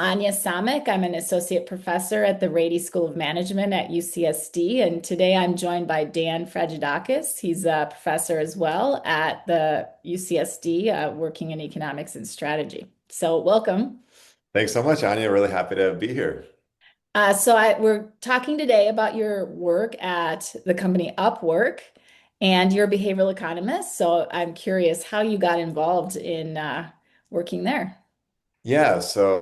Anya Samek. I'm an associate professor at the Rady School of Management at UCSD, and today I'm joined by Dan Fragiadakis. He's a professor as well at the UCSD, working in economics and strategy. So, welcome. Thanks so much, Anya. Really happy to be here. We're talking today about your work at the company UpWork, and you're a behavioral economist. So, I'm curious how you got involved in working there. Yeah, so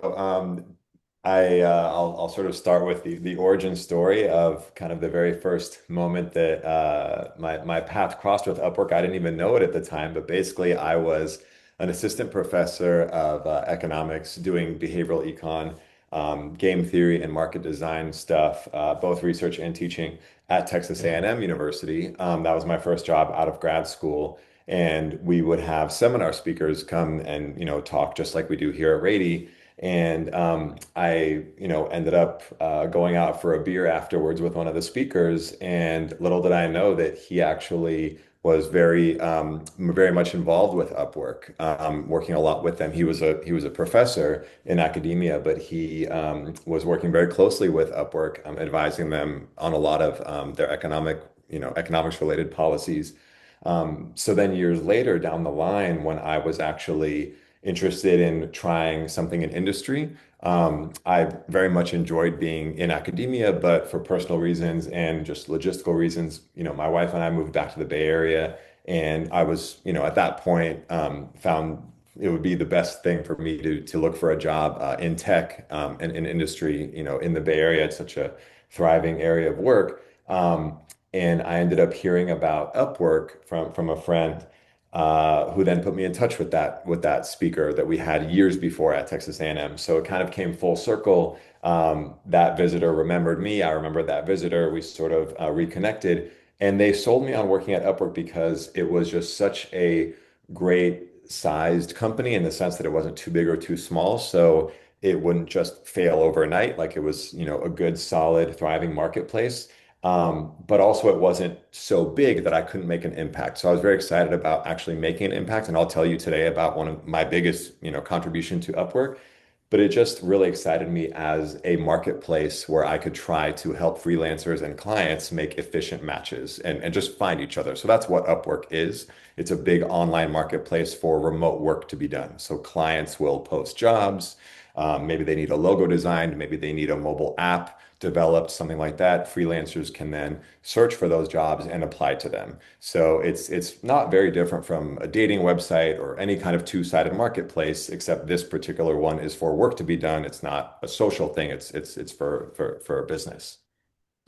I'll sort of start with the origin story of kind of the very first moment that my path crossed with Upwork. I didn't even know it at the time, but basically I was an assistant professor of economics doing behavioral econ, game theory, and market design stuff, both research and teaching at Texas A&M University. That was my first job out of grad school. And we would have seminar speakers come and talk just like we do here at Rady. And I ended up going out for a beer afterwards with one of the speakers, and little did I know that he actually was very much involved with Upwork, working a lot with them. He was a professor in academia, but he was working very closely with Upwork, advising them on a lot of their economics related policies. So then years later down the line, when I was actually interested in trying something in industry, I very much enjoyed being in academia, but for personal reasons and just logistical reasons, my wife and I moved back to the Bay Area, and I was, at that point, found it would be the best thing for me to look for a job in tech and in industry, in the Bay Area. It's such a thriving area of work. And I ended up hearing about Upwork from a friend who then put me in touch with that speaker that we had years before at Texas A&M. So it kind of came full circle. That visitor remembered me. I remembered that visitor. We sort of reconnected, and they sold me on working at Upwork because it was just such a great sized company in the sense that it wasn't too big or too small. So it wouldn't just fail overnight. Like it was, a good, solid, thriving marketplace. But also it wasn't so big that I couldn't make an impact. So I was very excited about actually making an impact. And I'll tell you today about one of my biggest, contribution to Upwork. But it just really excited me as a marketplace where I could try to help freelancers and clients make efficient matches and just find each other. So that's what Upwork is. It's a big online marketplace for remote work to be done. So clients will post jobs. Maybe they need a logo designed, maybe they need a mobile app developed, something like that. Freelancers can then search for those jobs and apply to them. So it's not very different from a dating website or any kind of two-sided marketplace, except this particular one is for work to be done. It's not a social thing. It's for a business.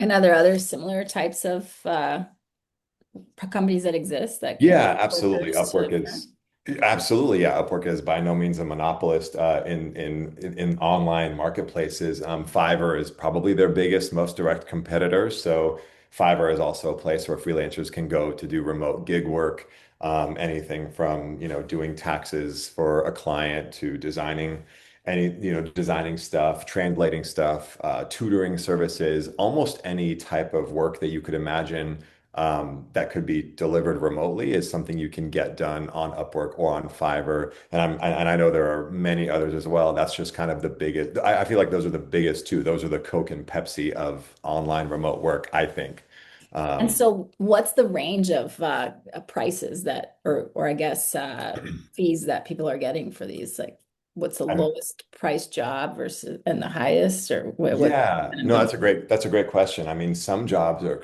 And are there other similar types of companies that exist that can Yeah, absolutely. workers to? Absolutely, yeah. Upwork is by no means a monopolist in online marketplaces. Fiverr is probably their biggest, most direct competitor. So Fiverr is also a place where freelancers can go to do remote gig work, anything from doing taxes for a client to designing stuff, translating stuff, tutoring services, almost any type of work that you could imagine that could be delivered remotely is something you can get done on Upwork or on Fiverr. And I know there are many others as well. That's just kind of the biggest. I feel like those are the biggest two. Those are the Coke and Pepsi of online remote work, I think. And Um, so, what's the range of prices that, or I guess fees that people are getting for these? Like, what's the I'm lowest price job versus and the highest, or what Yeah, kind of no, number? that's a great question. I mean, some jobs are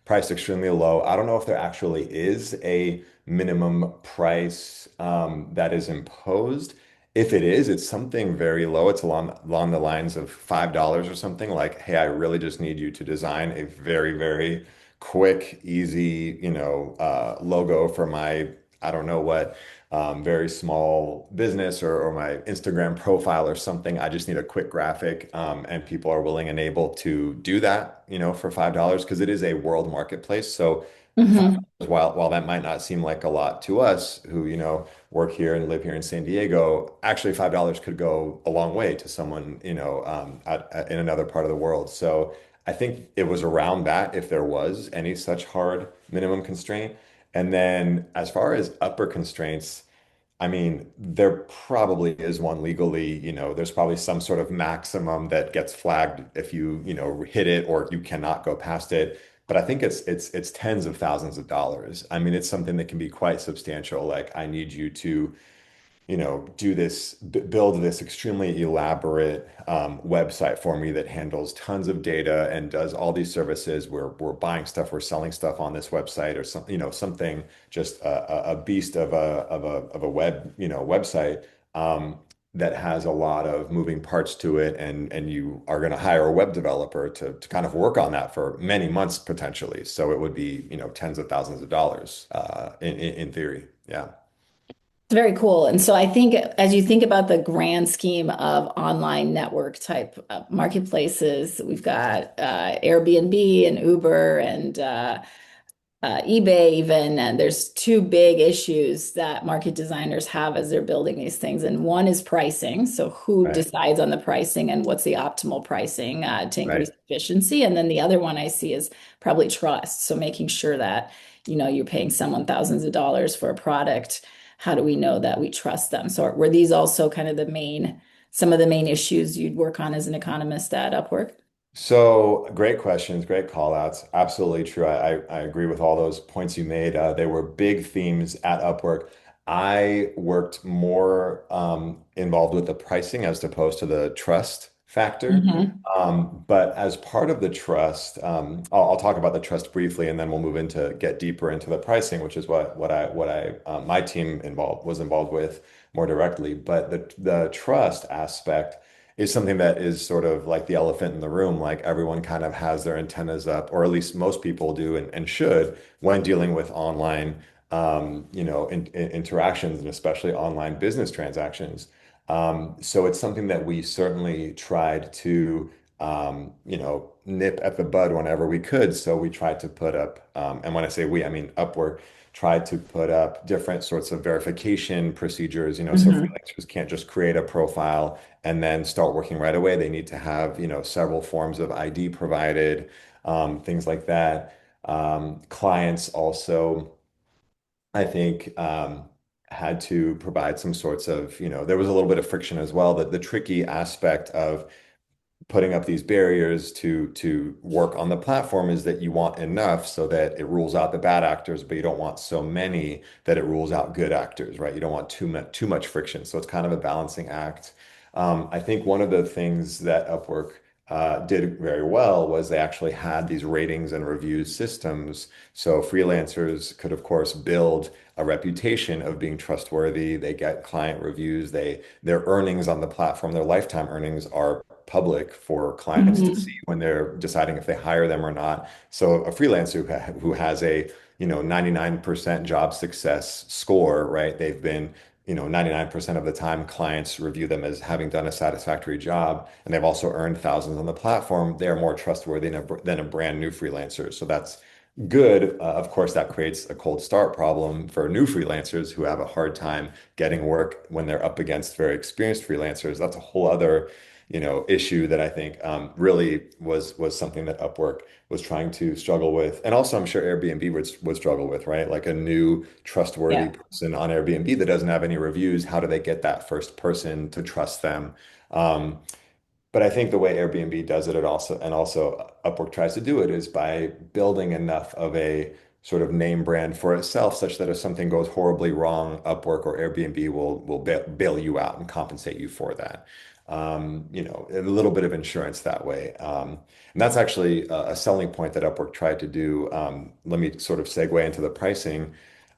priced extremely low. I don't know if there actually is a minimum price that is imposed. If it is, it's something very low. It's along the lines of $5 or something like, hey, I really just need you to design a very, very quick, easy, logo for my, I don't know what very small business or my Instagram profile or something. I just need a quick graphic, and people are willing and able to do that, for $5 because it is a world marketplace. So Hmm. while that might not seem like a lot to us who, work here and live here in San Diego, actually $5 could go a long way to someone, in another part of the world. So I think it was around that if there was any such hard minimum constraint. And then as far as upper constraints, I mean, there probably is one legally, there's probably some sort of maximum that gets flagged if you hit it or you cannot go past it. But I think it's tens of thousands of dollars. I mean, it's something that can be quite substantial. Like I need you to do this, build this extremely elaborate website for me that handles tons of data and does all these services. We're buying stuff, we're selling stuff on this website or something, something just a beast of a website that has a lot of moving parts to it, and you are going to hire a web developer to kind of work on that for many months potentially. So it would be, tens of thousands of dollars in theory. Yeah. It's very cool. And so I think as you think about the grand scheme of online network type marketplaces, we've got Airbnb and Uber and eBay even, and there's two big issues that market designers have as they're building these things. And one is pricing. So who Right. decides on the pricing and what's the optimal pricing to increase Right. efficiency? And then the other one I see is probably trust. So making sure that, you're paying someone thousands of dollars for a product. How do we know that we trust them? So were these also kind of some of the main issues you'd work on as an economist at Upwork? So great questions, great call outs. Absolutely true. I agree with all those points you made. They were big themes at Upwork. I worked more involved with the pricing as opposed to the trust factor. Hmm. But as part of the trust, I'll talk about the trust briefly, and then we'll move into get deeper into the pricing, which is what I my team was involved with more directly. But the trust aspect is something that is sort of like the elephant in the room. Like everyone kind of has their antennas up, or at least most people do and should when dealing with online, interactions and especially online business transactions. So it's something that we certainly tried to, nip at the bud whenever we could. So we tried to put up, and when I say we, I mean Upwork tried to put up different sorts of verification procedures, so Hmm. freelancers can't just create a profile and then start working right away. They need to have, several forms of ID provided, things like that. Clients also, I think, had to provide some sorts of, there was a little bit of friction as well. That the tricky aspect of putting up these barriers to work on the platform is that you want enough so that it rules out the bad actors, but you don't want so many that it rules out good actors, right? You don't want too much friction. So it's kind of a balancing act. I think one of the things that Upwork did very well was they actually had these ratings and reviews systems. So freelancers could, of course, build a reputation of being trustworthy. They get client reviews. Their earnings on the platform, their lifetime earnings are public for clients to see Hmm. when they're deciding if they hire them or not. So a freelancer who has a 99% job success score, right? They've been 99% of the time clients review them as having done a satisfactory job, and they've also earned thousands on the platform. They are more trustworthy than a brand new freelancer. So that's good. Of course, that creates a cold start problem for new freelancers who have a hard time getting work when they're up against very experienced freelancers. That's a whole other, issue that I think really was something that Upwork was trying to struggle with, and also I'm sure Airbnb would struggle with, right? Like a new trustworthy Yeah. person on Airbnb that doesn't have any reviews. How do they get that first person to trust them? Um, but I think the way Airbnb does it, and also Upwork tries to do it is by building enough of a sort of name brand for itself, such that if something goes horribly wrong, Upwork or Airbnb will bail you out and compensate you for that. A little bit of insurance that way. And that's actually a selling point that Upwork tried to do. Let me sort of segue into the pricing.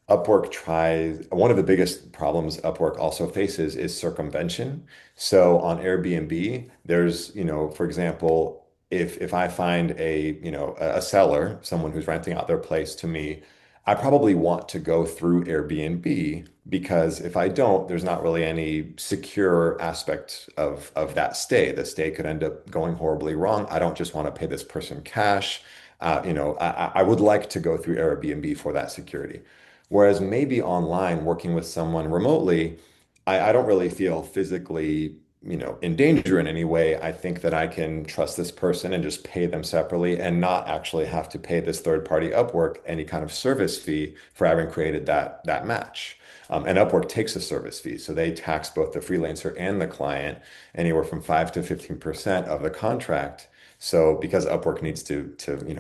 Upwork tries, one of the biggest problems Upwork also faces is circumvention. So on Airbnb, there's, for example, if I find a seller, someone who's renting out their place to me, I probably want to go through Airbnb because if I don't, there's not really any secure aspect of that stay. The stay could end up going horribly wrong. I don't just want to pay this person cash. I would like to go through Airbnb for that security. Whereas maybe online, working with someone remotely, I don't really feel physically. in danger in any way, I think that I can trust this person and just pay them separately and not actually have to pay this third party Upwork any kind of service fee for having created that match. And Upwork takes a service fee, so they tax both the freelancer and the client anywhere from 5 to 15% of the contract. So because Upwork needs to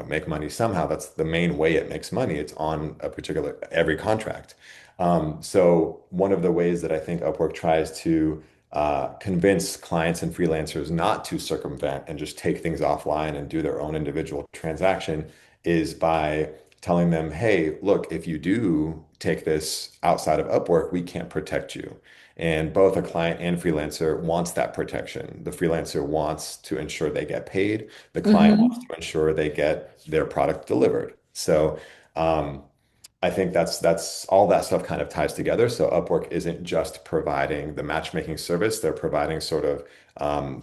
make money somehow, that's the main way it makes money. It's on a particular every contract. So one of the ways that I think Upwork tries to convince clients and freelancers not to circumvent and just take things offline and do their own individual transaction is by telling them, hey, look, if you do take this outside of Upwork, we can't protect you. And both a client and freelancer wants that protection. The freelancer wants to ensure they get paid. The client wants Hmm. to ensure they get their product delivered. So I think that's all that stuff kind of ties together. So Upwork isn't just providing the matchmaking service, they're providing sort of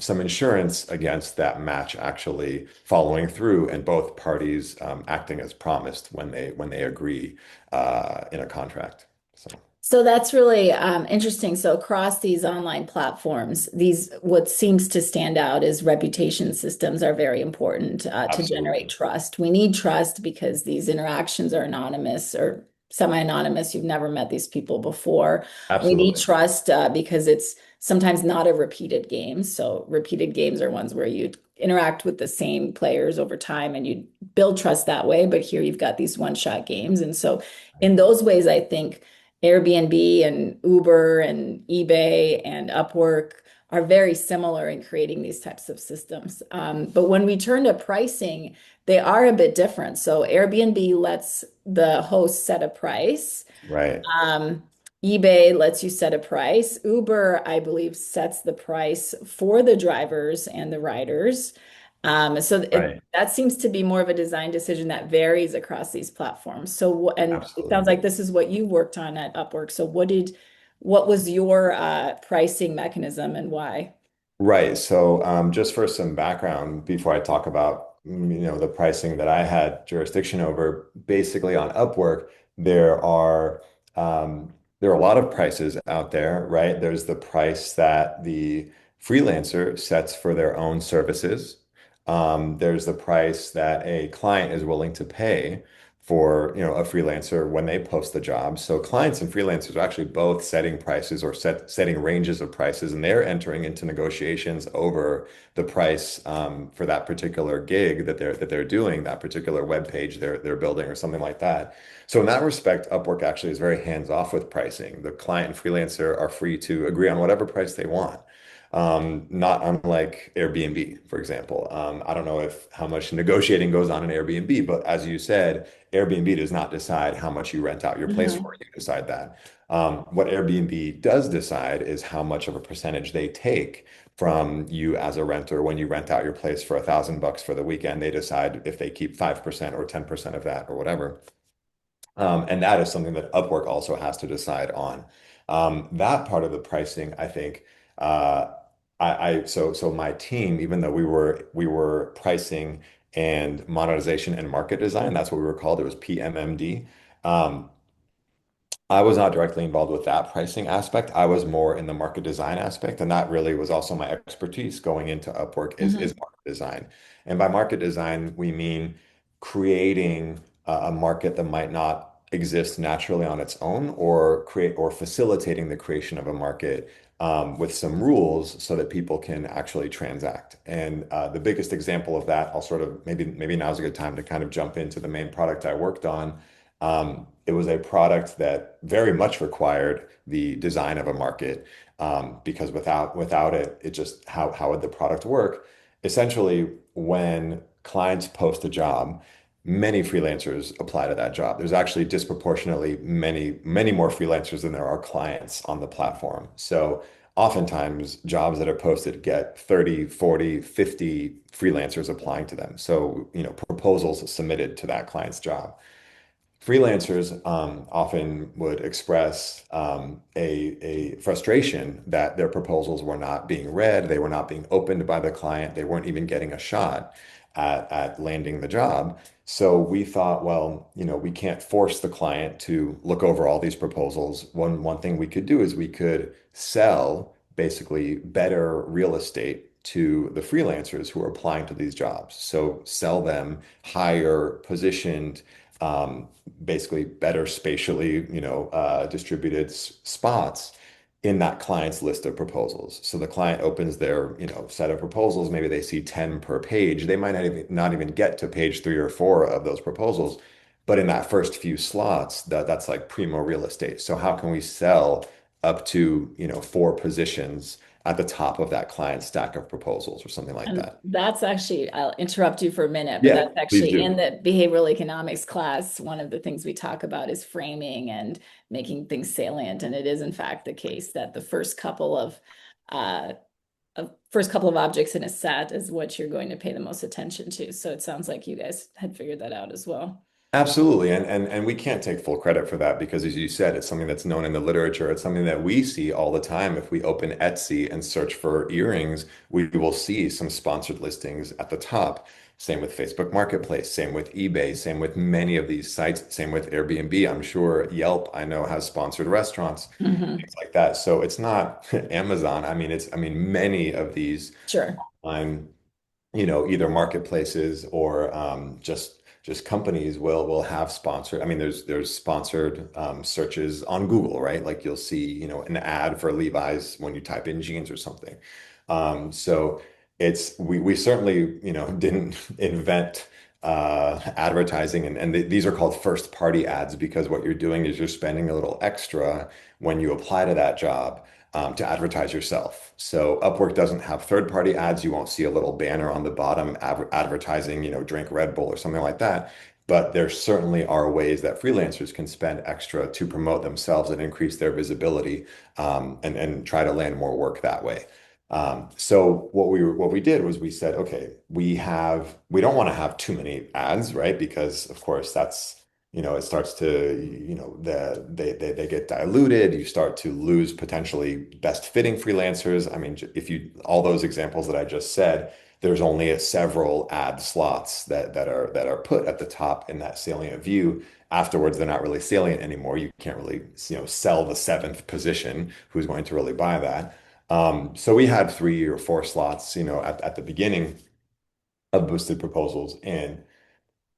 some insurance against that match actually following through and both parties acting as promised when they agree in a contract. So So that's really interesting. So across these online platforms, these what seems to stand out is reputation systems are very important to generate absolutely. trust. We need trust because these interactions are anonymous or semi-anonymous. You've never met these people before. We need Absolutely. trust because it's sometimes not a repeated game. So repeated games are ones where you interact with the same players over time and you build trust that way. But here you've got these one-shot games, and so in those ways, I think Airbnb and Uber and eBay and Upwork are very similar in creating these types of systems. But when we turn to pricing, they are a bit different. So Airbnb lets the host set a price. Right. Um, eBay lets you set a price. Uber, I believe, sets the price for the drivers and the riders. Right. That seems to be more of a design decision that varies across these platforms. So, and it sounds Absolutely. like this is what you worked on at Upwork. So, what was your pricing mechanism and why? Right. So, just for some background before I talk about, the pricing that I had jurisdiction over, basically on Upwork, there are there are a lot of prices out there, right? There's the price that the freelancer sets for their own services. There's the price that a client is willing to pay for, a freelancer when they post the job. So clients and freelancers are actually both setting prices or setting ranges of prices, and they're entering into negotiations over the price for that particular gig that they're doing, that particular web page they're building or something like that. So in that respect, Upwork actually is very hands off with pricing. The client and freelancer are free to agree on whatever price they want. Not unlike Airbnb, for example. I don't know if how much negotiating goes on in Airbnb, but as you said, Airbnb does not decide how much you rent out your place for. Mhm. You decide that. What Airbnb does decide is how much of a percentage they take from you as a renter when you rent out your place for $1,000 for the weekend. They decide if they keep 5% or 10% of that or whatever. And that is something that Upwork also has to decide on. That part of the pricing, I think, so my team, even though we were pricing and monetization and market design, that's what we were called. It was PMMD. Um, I was not directly involved with that pricing aspect. I was more in the market design aspect, and that really was also my expertise going into Upwork is Mhm. market design. And by market design, we mean creating a market that might not exist naturally on its own, or create or facilitating the creation of a market with some rules so that people can actually transact. And the biggest example of that, I'll sort of maybe now's a good time to kind of jump into the main product I worked on. It was a product that very much required the design of a market because without it, it just how would the product work? Essentially, when clients post a job, many freelancers apply to that job. There's actually disproportionately many more freelancers than there are clients on the platform. So oftentimes jobs that are posted get 30, 40, 50 freelancers applying to them. So, proposals submitted to that client's job. Freelancers often would express a frustration that their proposals were not being read, they were not being opened by the client, they weren't even getting a shot at landing the job. So we thought, well, we can't force the client to look over all these proposals. One thing we could do is we could sell basically better real estate to the freelancers who are applying to these jobs. So sell them higher positioned, um, basically better spatially, distributed spots in that client's list of proposals. So the client opens their, set of proposals. Maybe they see 10 per page. They might not even get to page 3 or 4 of those proposals. But in that first few slots, that's like primo real estate. So how can we sell up to, 4 positions at the top of that client stack of proposals or something like And that? that's actually, I'll interrupt you for a minute, but Yeah, that's please actually in do. the behavioral economics class. One of the things we talk about is framing and making things salient. And it is, in fact, the case that the uh, first couple of objects in a set is what you're going to pay the most attention to. So it sounds like you guys had figured that out as well. Absolutely. And we can't take full credit for that because as you said, it's something that's known in the literature. It's something that we see all the time. If we open Etsy and search for earrings, we will see some sponsored listings at the top. Same with Facebook Marketplace, same with eBay, same with many of these sites, same with Airbnb. I'm sure Yelp, I know, has sponsored restaurants, Hmm. things like that. So it's not Amazon. I mean, many of these Sure. online either marketplaces or just companies will have sponsored. I mean, there's sponsored searches on Google, right? Like you'll see, an ad for Levi's when you type in jeans or something. So we certainly, didn't invent advertising and these are called first party ads because what you're doing is you're spending a little extra when you apply to that job to advertise yourself. So Upwork doesn't have third-party ads. You won't see a little banner on the bottom advertising, drink Red Bull or something like that. But there certainly are ways that freelancers can spend extra to promote themselves and increase their visibility, and try to land more work that way. So what we did was we said, okay, we don't want to have too many ads, right? Because of course it starts to, they get diluted. You start to lose potentially best fitting freelancers. I mean, if you, all those examples that I just said, there's only several ad slots that are put at the top in that salient view. Afterwards, they're not really salient anymore. You can't really, sell the seventh position. Who's going to really buy that? So we had 3 or 4 slots, at the beginning of boosted proposals. And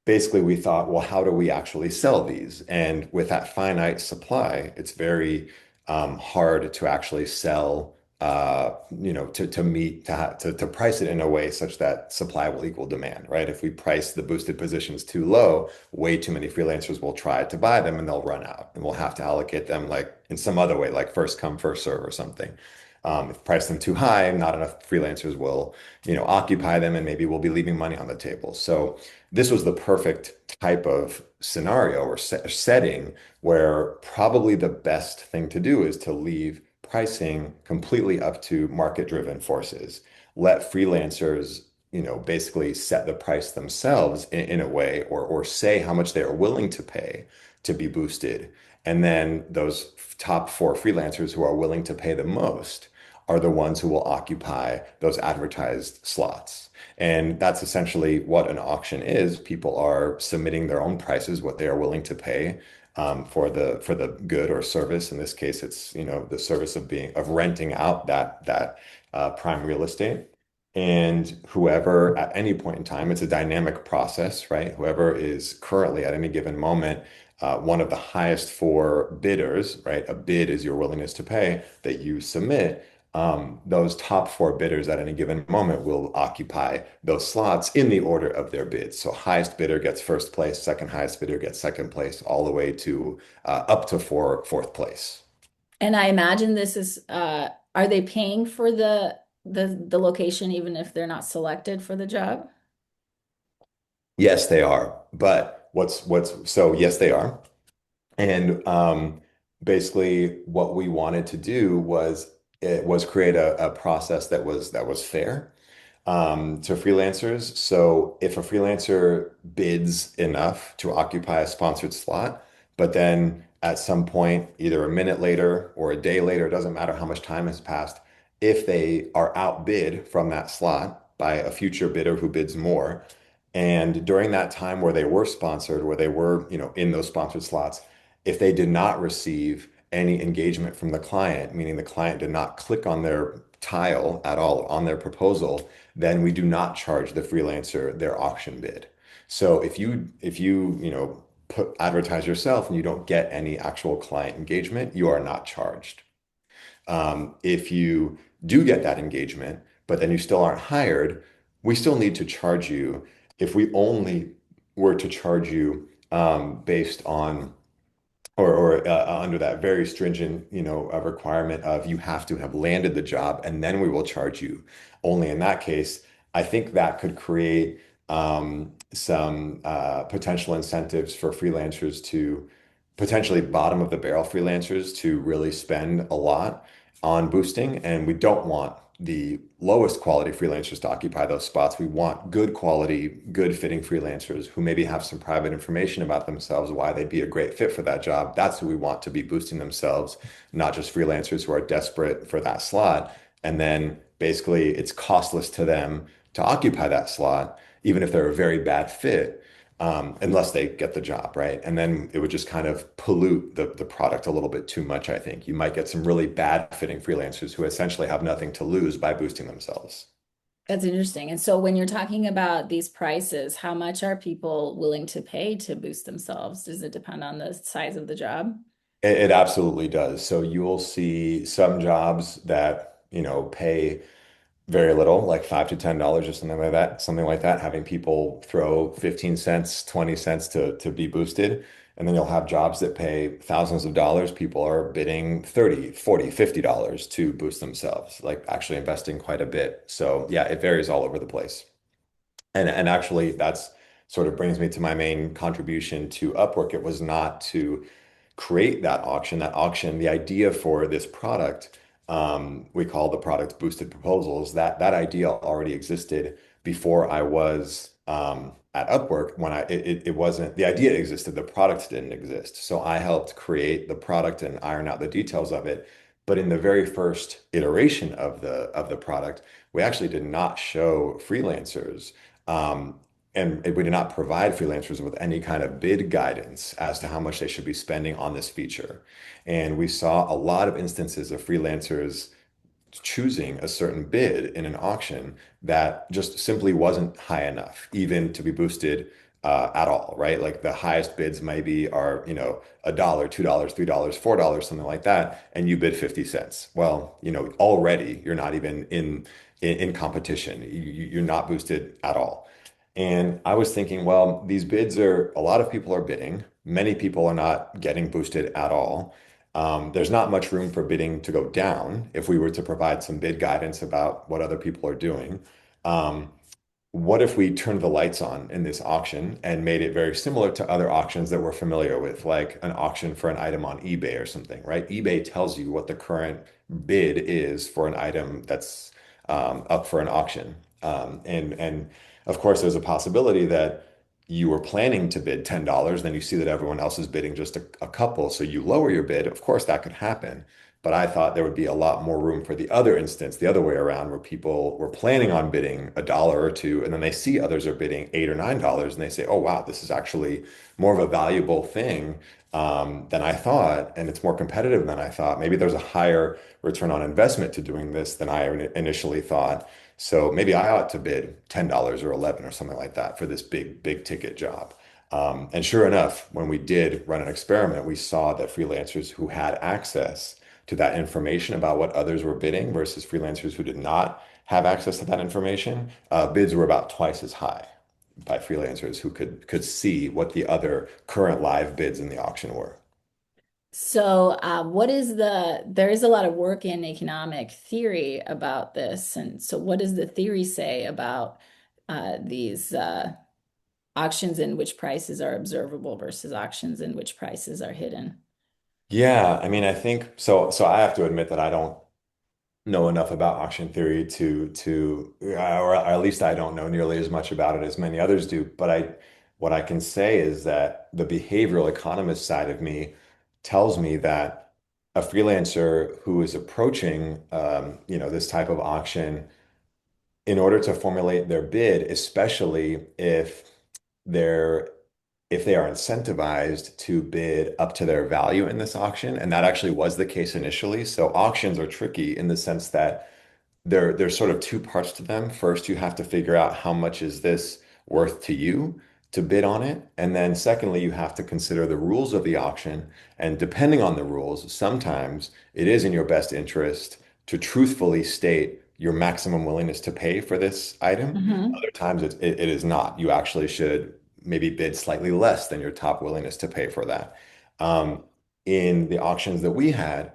basically we thought, well, how do we actually sell these? And with that finite supply, it's very hard to actually sell, to meet, to price it in a way such that supply will equal demand, right? If we price the boosted positions too low, way too many freelancers will try to buy them and they'll run out. And we'll have to allocate them like in some other way, like first come, first serve or something. If we price them too high, not enough freelancers will, occupy them and maybe we'll be leaving money on the table. So this was the perfect type of scenario or setting where probably the best thing to do is to leave pricing completely up to market-driven forces. Let freelancers, basically set the price themselves in a way or say how much they are willing to pay to be boosted. And then those top 4 freelancers who are willing to pay the most are the ones who will occupy those advertised slots. And that's essentially what an auction is. People are submitting their own prices, what they are willing to pay for the good or service. In this case, it's the service of renting out that prime real estate. And whoever at any point in time, it's a dynamic process, right? Whoever is currently at any given moment one of the highest 4 bidders, right? A bid is your willingness to pay that you submit. Those top 4 bidders at any given moment will occupy those slots in the order of their bids. So highest bidder gets first place, second highest bidder gets second place, all the way to up to fourth place. And I imagine this is, are they paying for the location even if they're not selected for the job? Yes, they are. But so yes, they are. And basically, what we wanted to do was create a process that was fair to freelancers. So if a freelancer bids enough to occupy a sponsored slot, but then at some point, either a minute later or a day later, it doesn't matter how much time has passed, if they are outbid from that slot by a future bidder who bids more, and during that time where they were sponsored, where they were, in those sponsored slots, if they did not receive any engagement from the client, meaning the client did not click on their tile at all on their proposal, then we do not charge the freelancer their auction bid. So if you put advertise yourself and you don't get any actual client engagement, you are not charged. If you do get that engagement, but then you still aren't hired, we still need to charge you. If we only were to charge you based on or under that very stringent, requirement of you have to have landed the job and then we will charge you. Only in that case, I think that could create some potential incentives for freelancers to potentially bottom of the barrel freelancers to really spend a lot on boosting. And we don't want the lowest quality freelancers to occupy those spots. We want good quality, good fitting freelancers who maybe have some private information about themselves, why they'd be a great fit for that job. That's who we want to be boosting themselves, not just freelancers who are desperate for that slot. And then basically it's costless to them to occupy that slot, even if they're a very bad fit, unless they get the job, right? And then it would just kind of pollute the product a little bit too much, I think. You might get some really bad fitting freelancers who essentially have nothing to lose by boosting themselves. That's interesting. And so when you're talking about these prices, how much are people willing to pay to boost themselves? Does it depend on the size of the job? It absolutely does. So you will see some jobs that, pay very little, like $5 to $10 or something like that, having people throw 15 cents, 20 cents to be boosted. And then you'll have jobs that pay thousands of dollars. People are bidding 30, 40, $50 to boost themselves, like actually investing quite a bit. So yeah, it varies all over the place. And actually that's sort of brings me to my main contribution to Upwork. It was not to create that auction. That auction, the idea for this product, we call the product boosted proposals. That idea already existed before I was at Upwork. When it wasn't the idea existed, the product didn't exist. So I helped create the product and iron out the details of it. But in the very first iteration of the product, we actually did not show freelancers. Um, and we did not provide freelancers with any kind of bid guidance as to how much they should be spending on this feature. And we saw a lot of instances of freelancers choosing a certain bid in an auction that just simply wasn't high enough, even to be boosted at all, right? Like the highest bids maybe are, a dollar, $2, $3, $4, something like that, and you bid 50 cents. Well, already you're not even in competition. You're not boosted at all. And I was thinking, well, these bids are a lot of people are bidding. Many people are not getting boosted at all. There's not much room for bidding to go down if we were to provide some bid guidance about what other people are doing. Um, what if we turned the lights on in this auction and made it very similar to other auctions that we're familiar with, like an auction for an item on eBay or something, right? eBay tells you what the current bid is for an item that's up for an auction. And of course, there's a possibility that you were planning to bid $10, then you see that everyone else is bidding just a couple, so you lower your bid. Of course, that could happen. But I thought there would be a lot more room for the other instance, the other way around, where people were planning on bidding a dollar or two, and then they see others are bidding $8 or $9, and they say, "Oh wow, this is actually more of a valuable thing than I thought, and it's more competitive than I thought. Maybe there's a higher return on investment to doing this than I initially thought. So maybe I ought to bid $10 or 11 or something like that for this big ticket job." And sure enough, when we did run an experiment, we saw that freelancers who had access to that information about what others were bidding versus freelancers who did not have access to that information, bids were about twice as high by freelancers who could see what the other current live bids in the auction were. So, there is a lot of work in economic theory about this. And so, what does the theory say about these auctions in which prices are observable versus auctions in which prices are hidden? Yeah, I mean, I think so. So I have to admit that I don't know enough about auction theory or at least I don't know nearly as much about it as many others do. But what I can say is that the behavioral economist side of me tells me that a freelancer who is approaching, this type of auction in order to formulate their bid, especially if they're if they are incentivized to bid up to their value in this auction. And that actually was the case initially. So auctions are tricky in the sense that there's sort of two parts to them. First, you have to figure out how much is this worth to you to bid on it. And then secondly, you have to consider the rules of the auction. And depending on the rules, sometimes it is in your best interest to truthfully state your maximum willingness to pay for this item. Hmm. Other times it is not. You actually should maybe bid slightly less than your top willingness to pay for that. Um, in the auctions that we had,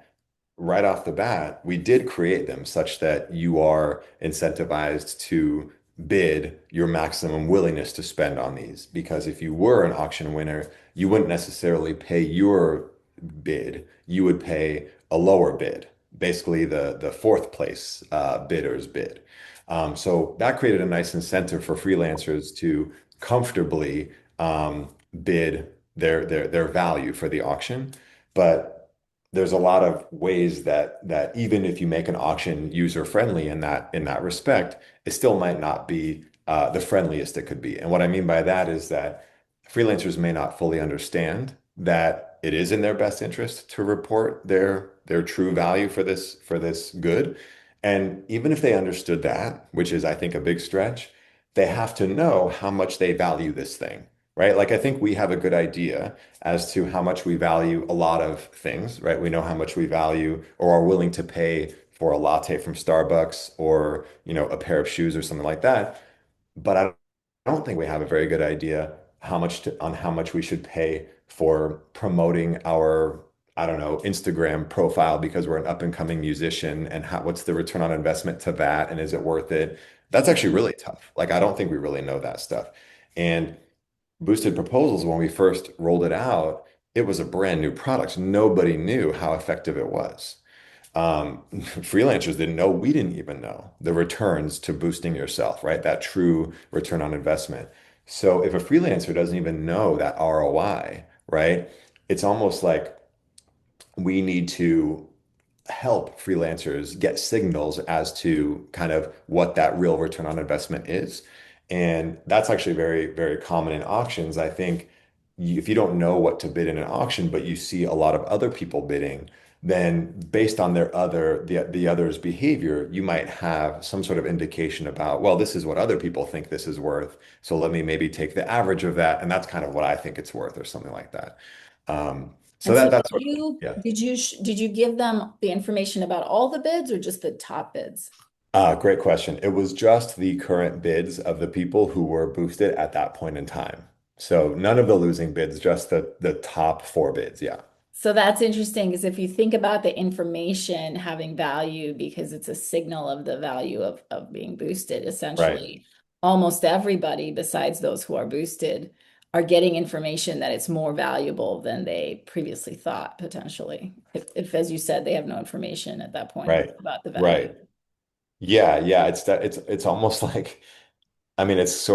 right off the bat, we did create them such that you are incentivized to bid your maximum willingness to spend on these. Because if you were an auction winner, you wouldn't necessarily pay your bid, you would pay a lower bid, basically the fourth place bidder's bid. So that created a nice incentive for freelancers to comfortably bid their value for the auction. But there's a lot of ways that even if you make an auction user friendly in that respect, it still might not be the friendliest it could be. And what I mean by that is that freelancers may not fully understand that it is in their best interest to report their true value for this good. And even if they understood that, which is I think a big stretch, they have to know how much they value this thing, right? Like I think we have a good idea as to how much we value a lot of things, right? We know how much we value or are willing to pay for a latte from Starbucks or, a pair of shoes or something like that. But I don't think we have a very good idea on how much we should pay for promoting our, I don't know, Instagram profile because we're an up and coming musician and what's the return on investment to that and is it worth it? That's actually really tough. Like I don't think we really know that stuff. And boosted proposals, when we first rolled it out, it was a brand new product. Nobody knew how effective it was. Freelancers didn't know, we didn't even know the returns to boosting yourself, right? That true return on investment. So if a freelancer doesn't even know that ROI, right? It's almost like we need to help freelancers get signals as to kind of what that real return on investment is. And that's actually very, very common in auctions. I think if you don't know what to bid in an auction, but you see a lot of other people bidding, then based on the other's behavior, you might have some sort of indication about, well, this is what other people think this is worth. So let me maybe take the average of that, and that's kind of what I think it's worth, or something like that. So And so that's sort of, yeah. did you give them the information about all the bids or just the top bids? Great question. It was just the current bids of the people who were boosted at that point in time. So none of the losing bids, just the top four bids. Yeah. So that's interesting because if you think about the information having value because it's a signal of the value of being boosted, Right. essentially, almost everybody besides those who are boosted are getting information that it's more valuable than they previously thought, potentially. If as you said, they have no information at that point Right. about the value. Right. Yeah. Yeah. It's almost like, I mean, it's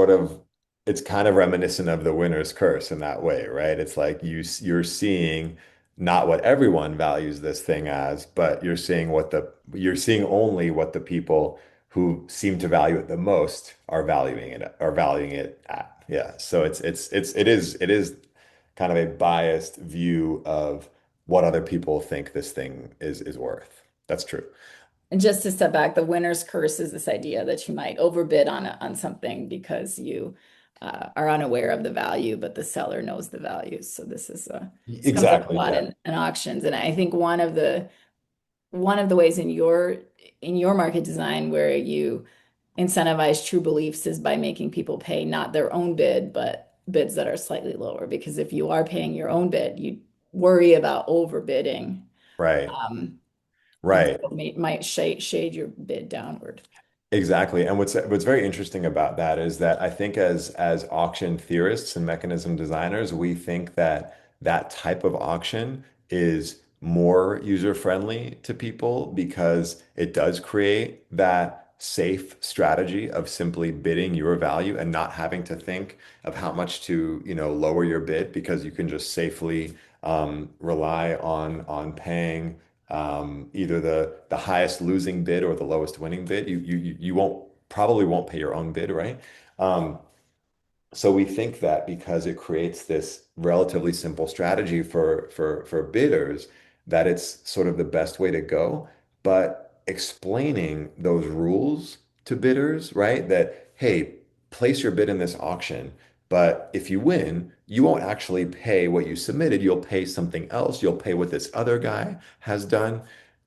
kind of reminiscent of the winner's curse in that way, right? It's like you're seeing not what everyone values this thing as, but you're seeing only what the people who seem to value it the most are valuing it at. Yeah. So it is kind of a biased view of what other people think this thing is worth. That's true. And just to step back, the winner's curse is this idea that you might overbid on something because you are unaware of the value, but the seller knows the value. So this comes up a Exactly. lot Yeah. in auctions, and I think one of the ways in your market design where you incentivize true beliefs is by making people pay not their own bid, but bids that are slightly lower. Because if you are paying your own bid, you worry about overbidding. Right. Um, and Right. so it might shade your bid downward. Exactly. And what's very interesting about that is that I think as auction theorists and mechanism designers, we think that that type of auction is more user friendly to people because it does create that safe strategy of simply bidding your value and not having to think of how much to, lower your bid because you can just safely rely on paying either the highest losing bid or the lowest winning bid. You won't probably won't pay your own bid, right? Um, So we think that because it creates this relatively simple strategy for bidders, that it's sort of the best way to go. But explaining those rules to bidders, right? That, hey, place your bid in this auction, but if you win, you won't actually pay what you submitted. You'll pay something else. You'll pay what this other guy has done.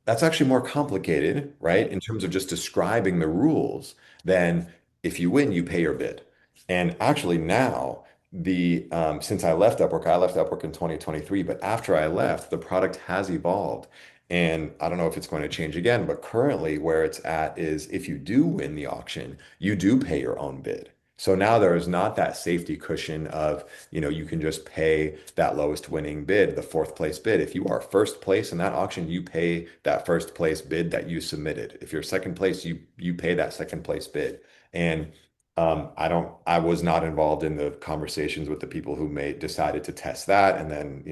That's actually more complicated, right? Right. In terms of just describing the rules than if you win, you pay your bid. And actually now the since I left Upwork in 2023, but after I left, the product has evolved. And I don't know if it's going to change again, but currently where it's at is if you do win the auction, you do pay your own bid. So now there is not that safety cushion of, you can just pay that lowest winning bid, the fourth place bid. If you are first place in that auction, you pay that first place bid that you submitted. If you're second place, you pay that second place bid. And I was not involved in the conversations with the people who decided to test that and then,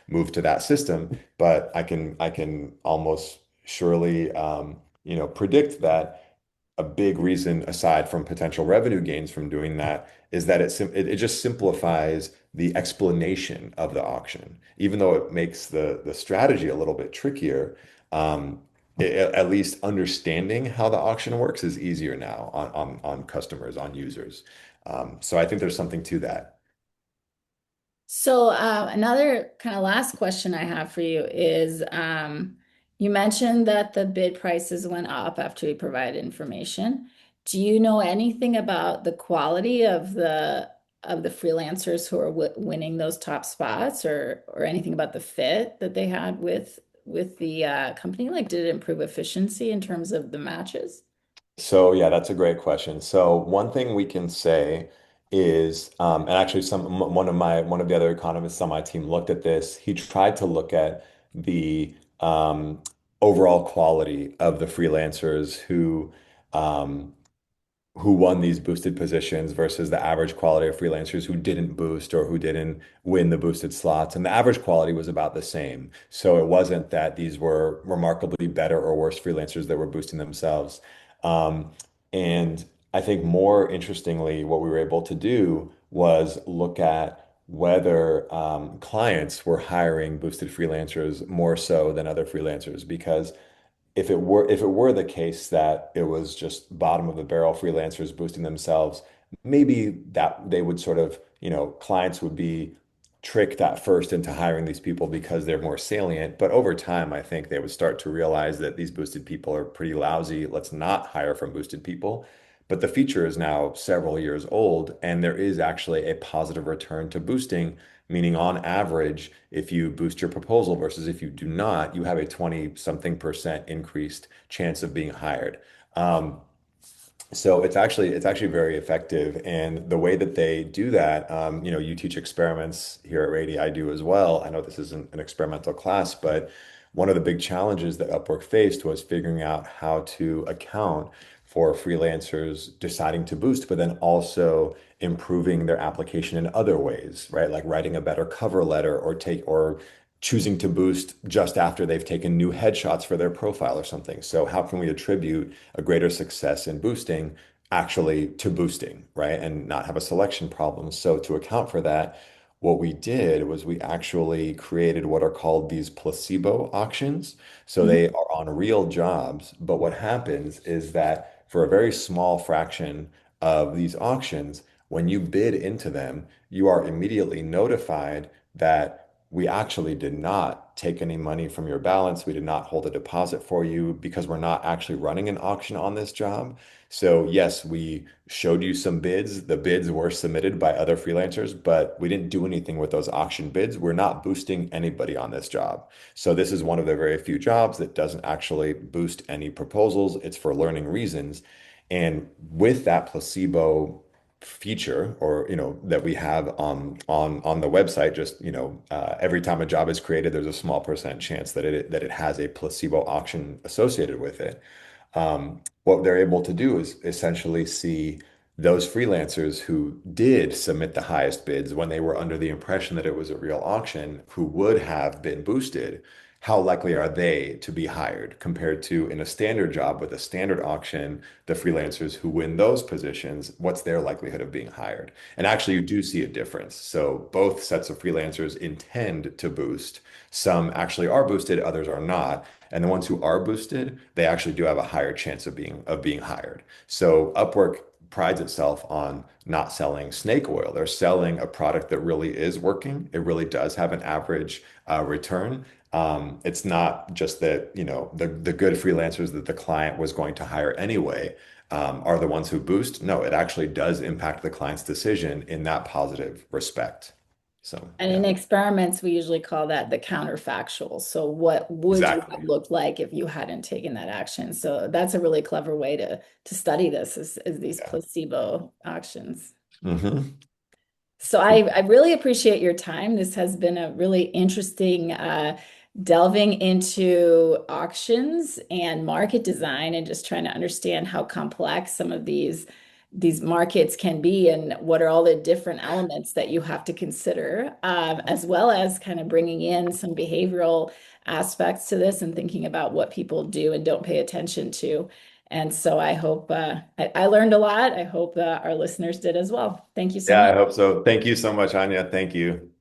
move to that system. But I can almost surely, predict that a big reason aside from potential revenue gains from doing that is that it just simplifies the explanation of the auction. Even though it makes the strategy a little bit trickier, at least understanding how the auction works is easier now on customers, on users. So I think there's something to that. So, another kind of last question I have for you is you mentioned that the bid prices went up after you provided information. Do you know anything about the quality of the freelancers who are w winning those top spots, or anything about the fit that they had with the company? Like, did it improve efficiency in terms of the matches? So yeah, that's a great question. So one thing we can say is, and actually one of the other economists on my team looked at this. He tried to look at the overall quality of the freelancers um, who won these boosted positions versus the average quality of freelancers who didn't boost or who didn't win the boosted slots. And the average quality was about the same. So it wasn't that these were remarkably better or worse freelancers that were boosting themselves. Um, and I think more interestingly, what we were able to do was look at whether clients were hiring boosted freelancers more so than other freelancers because if it were the case that it was just bottom of the barrel freelancers boosting themselves, maybe that they would sort of, clients would be tricked at first into hiring these people because they're more salient. But over time, I think they would start to realize that these boosted people are pretty lousy. Let's not hire from boosted people. But the feature is now several years old, and there is actually a positive return to boosting, meaning on average, if you boost your proposal versus if you do not, you have a 20 something percent increased chance of being hired. Um, so it's actually very effective, and the way that they do that, you teach experiments here at Rady. I do as well. I know this isn't an experimental class, but one of the big challenges that Upwork faced was figuring out how to account for freelancers deciding to boost, but then also improving their application in other ways, right? Like writing a better cover letter or choosing to boost just after they've taken new headshots for their profile or something. So how can we attribute a greater success in boosting actually to boosting, right? And not have a selection problem. So to account for that, what we did was we actually created what are called these placebo auctions. So Mhm. they are on real jobs, but what happens is that for a very small fraction of these auctions, when you bid into them, you are immediately notified that we actually did not take any money from your balance. We did not hold a deposit for you because we're not actually running an auction on this job. So yes, we showed you some bids. The bids were submitted by other freelancers, but we didn't do anything with those auction bids. We're not boosting anybody on this job. So this is one of the very few jobs that doesn't actually boost any proposals. It's for learning reasons. And with that placebo feature or that we have on the website, just every time a job is created, there's a small percent chance that it has a placebo auction associated with it. What they're able to do is essentially see those freelancers who did submit the highest bids when they were under the impression that it was a real auction, who would have been boosted. how likely are they to be hired compared to in a standard job with a standard auction, the freelancers who win those positions, what's their likelihood of being hired? And actually, you do see a difference. So both sets of freelancers intend to boost. Some actually are boosted, others are not. And the ones who are boosted, they actually do have a higher chance of being hired. So Upwork prides itself on not selling snake oil. They're selling a product that really is working. It really does have an average return. It's not just that, the good freelancers that the client was going to hire anyway, are the ones who boost. No, it actually does impact the client's decision in that positive respect. So, And in yeah, experiments, we usually call that the counterfactual. So what would you have exactly. looked like if you hadn't taken that action? So that's a really clever way to study this is these Yeah. placebo actions. Hmm. So I really appreciate your time. This has been a really interesting delving into auctions and market design and just trying to understand how complex some of these markets can be and what are all the different elements that you have to consider, as well as kind of bringing in some behavioral aspects to this and thinking about what people do and don't pay attention to. And so I hope I learned a lot. I hope our listeners did as well. Thank you so Yeah, much. I hope so. Thank you so much, Anya. Thank you.